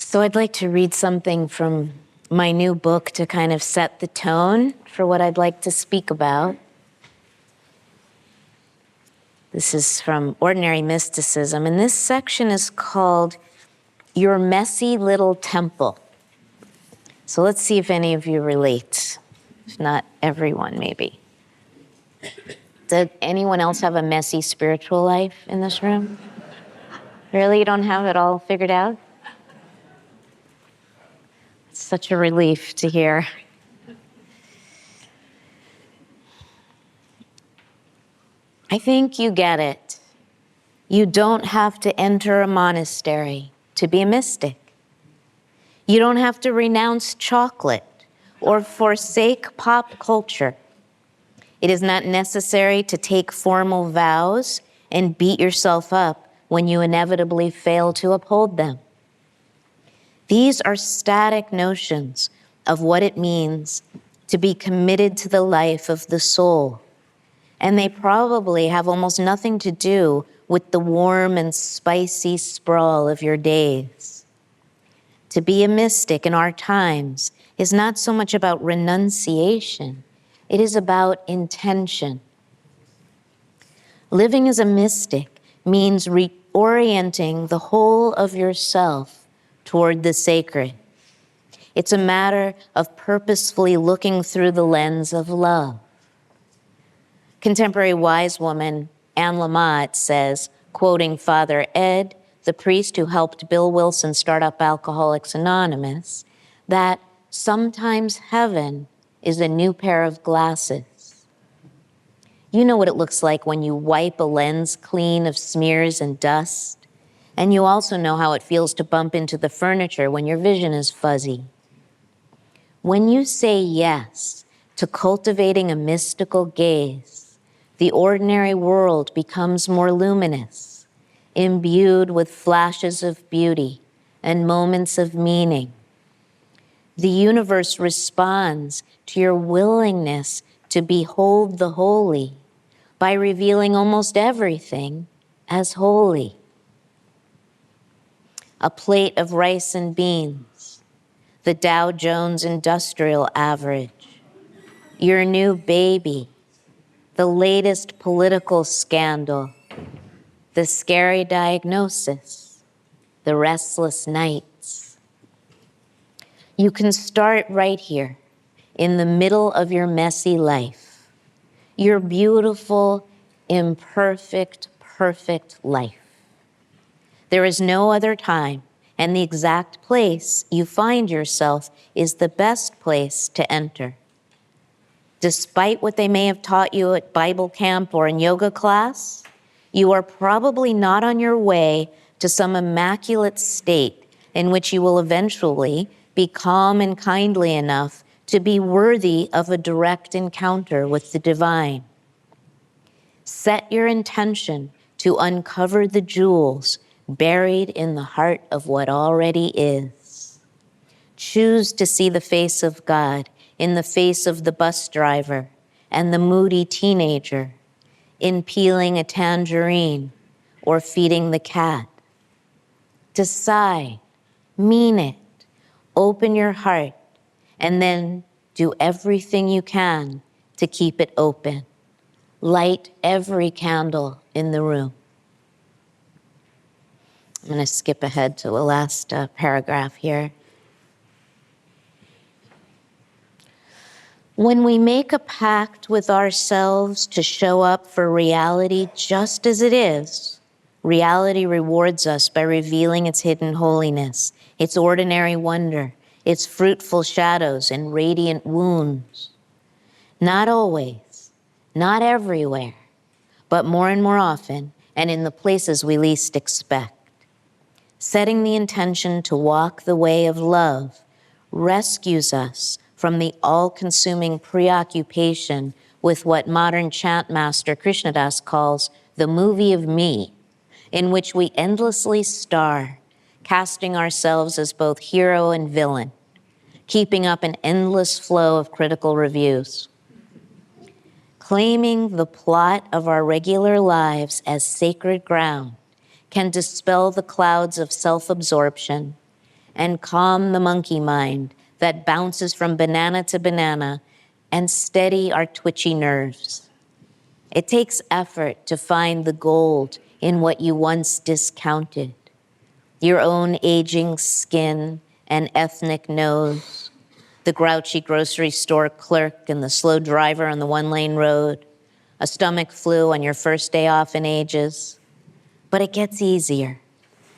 So I'd like to read something from my new book to kind of set the tone for what I'd like to speak about. This is from Ordinary Mysticism, and this section is called Your Messy Little Temple. So let's see if any of you relate. If not everyone, maybe. Does anyone else have a messy spiritual life in this room? Really? You don't have it all figured out? It's such a relief to hear. I think you get it. You don't have to enter a monastery to be a mystic. You don't have to renounce chocolate or forsake pop culture. It is not necessary to take formal vows and beat yourself up when you inevitably fail to uphold them. These are static notions of what it means to be committed to the life of the soul, and they probably have almost nothing to do with the warm and spicy sprawl of your days. To be a mystic in our times is not so much about renunciation, it is about intention. Living as a mystic means reorienting the whole of yourself toward the sacred. It's a matter of purposefully looking through the lens of love. Contemporary wise woman Anne Lamott says, quoting Father Ed, the priest who helped Bill Wilson start up Alcoholics Anonymous, that sometimes heaven is a new pair of glasses. You know what it looks like when you wipe a lens clean of smears and dust, and you also know how it feels to bump into the furniture when your vision is fuzzy. When you say yes to cultivating a mystical gaze, the ordinary world becomes more luminous, imbued with flashes of beauty and moments of meaning. The universe responds to your willingness to behold the holy by revealing almost everything as holy. A plate of rice and beans, the Dow Jones Industrial Average, your new baby, the latest political scandal, the scary diagnosis, the restless nights. You can start right here, in the middle of your messy life, your beautiful, imperfect, perfect life. There is no other time, and the exact place you find yourself is the best place to enter. Despite what they may have taught you at Bible camp or in yoga class, you are probably not on your way to some immaculate state in which you will eventually be calm and kindly enough to be worthy of a direct encounter with the divine. Set your intention to uncover the jewels buried in the heart of what already is. Choose to see the face of God in the face of the bus driver and the moody teenager, in peeling a tangerine or feeding the cat. Decide, mean it, open your heart, and then do everything you can to keep it open. Light every candle in the room. I'm going to skip ahead to the last paragraph here. When we make a pact with ourselves to show up for reality just as it is, reality rewards us by revealing its hidden holiness, its ordinary wonder, its fruitful shadows and radiant wounds. Not always, not everywhere, but more and more often, and in the places we least expect. Setting the intention to walk the way of love rescues us from the all-consuming preoccupation with what modern chant master Krishnadas calls the movie of me, in which we endlessly star, casting ourselves as both hero and villain, keeping up an endless flow of critical reviews. Claiming the plot of our regular lives as sacred ground can dispel the clouds of self-absorption and calm the monkey mind that bounces from banana to banana and steady our twitchy nerves. It takes effort to find the gold in what you once discounted. Your own aging skin and ethnic nose, the grouchy grocery store clerk and the slow driver on the one-lane road, a stomach flu on your first day off in ages. But it gets easier.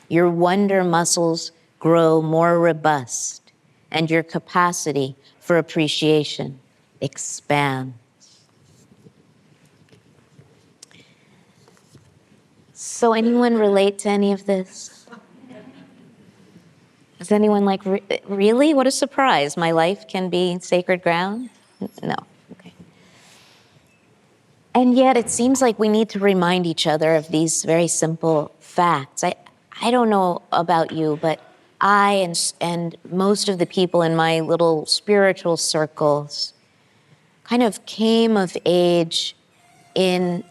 Your wonder muscles grow more robust, and your capacity for appreciation expands. So anyone relate to any of this? Is anyone like, really? What a surprise. My life can be sacred ground? No, okay. And yet it seems like we need to remind each other of these very simple facts. I don't know about you, but I and most of the people in my little spiritual circles kind of came of age in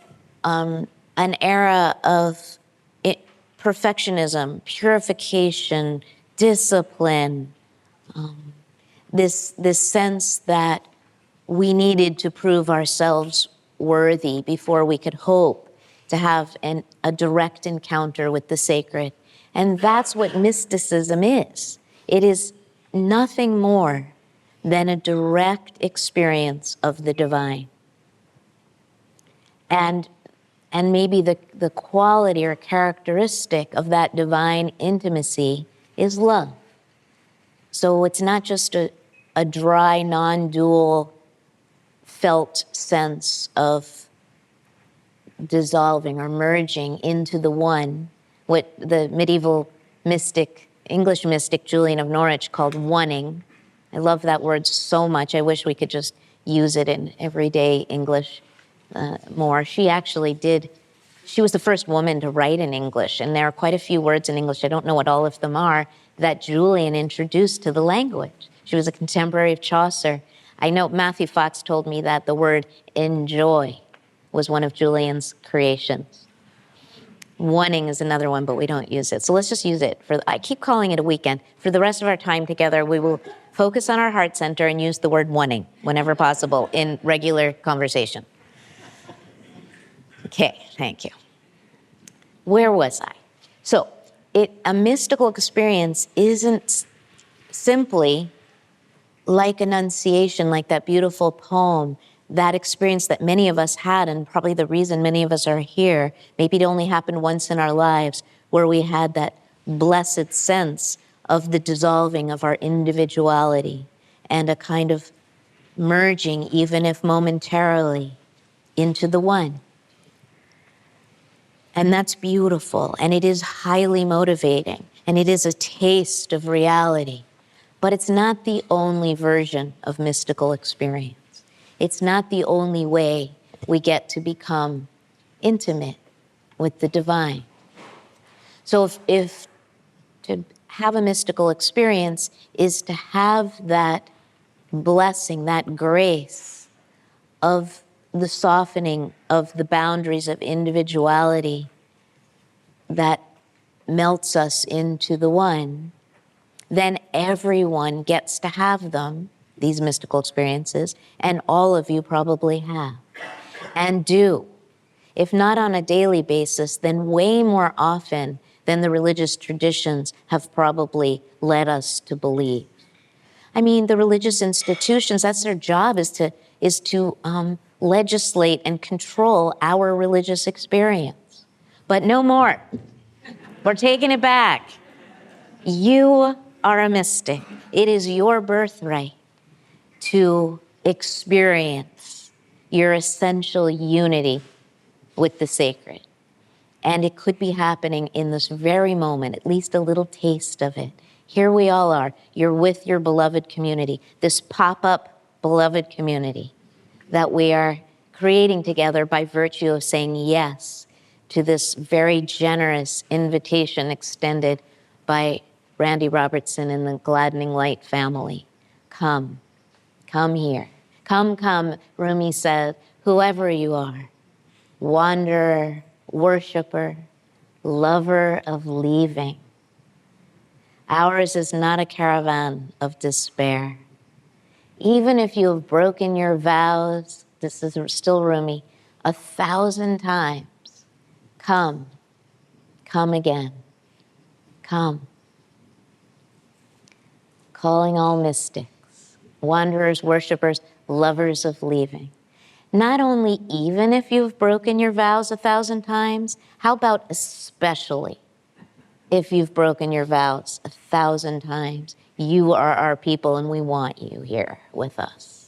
an era of perfectionism, purification, discipline, this sense that we needed to prove ourselves worthy before we could hope to have a direct encounter with the sacred. And that's what mysticism is. It is nothing more than a direct experience of the divine. And maybe the quality or characteristic of that divine intimacy is love. So it's not just a dry, non-dual, felt sense of dissolving or merging into the one, what the medieval mystic, English mystic Julian of Norwich called oneing. I love that word so much. I wish we could just use it in everyday English more. She was the first woman to write in English, and there are quite a few words in English, I don't know what all of them are, that Julian introduced to the language. She was a contemporary of Chaucer. I know Matthew Fox told me that the word enjoy was one of Julian's creations. Oneing is another one, but we don't use it. So let's just use it. I keep calling it a weekend. For the rest of our time together, we will focus on our heart center and use the word oneing whenever possible in regular conversation. Okay, thank you. Where was I? So, a mystical experience isn't simply like Annunciation, like that beautiful poem, that experience that many of us had, and probably the reason many of us are here. Maybe it only happened once in our lives, where we had that blessed sense of the dissolving of our individuality and a kind of merging, even if momentarily, into the one. And that's beautiful, and it is highly motivating, and it is a taste of reality. But it's not the only version of mystical experience. It's not the only way we get to become intimate with the divine. So if to have a mystical experience is to have that blessing, that grace of the softening of the boundaries of individuality that melts us into the one, then everyone gets to have them, these mystical experiences, and all of you probably have, and do. If not on a daily basis, then way more often than the religious traditions have probably led us to believe. I mean, the religious institutions, that's their job, is to legislate and control our religious experience. But no more. We're taking it back. You are a mystic. It is your birthright to experience your essential unity with the sacred. And it could be happening in this very moment, at least a little taste of it. Here we all are. You're with your beloved community, this pop-up beloved community that we are creating together by virtue of saying yes to this very generous invitation extended by Randy Robertson and the Gladdening Light family. Come here. Come, Rumi said, whoever you are, wanderer, worshiper, lover of leaving. Ours is not a caravan of despair. Even if you have broken your vows, this is still Rumi, 1,000 times, come, come again, come. Calling all mystics, wanderers, worshipers, lovers of leaving. Not only even if you've broken your vows 1,000 times, how about especially if you've broken your vows 1,000 times? You are our people and we want you here with us.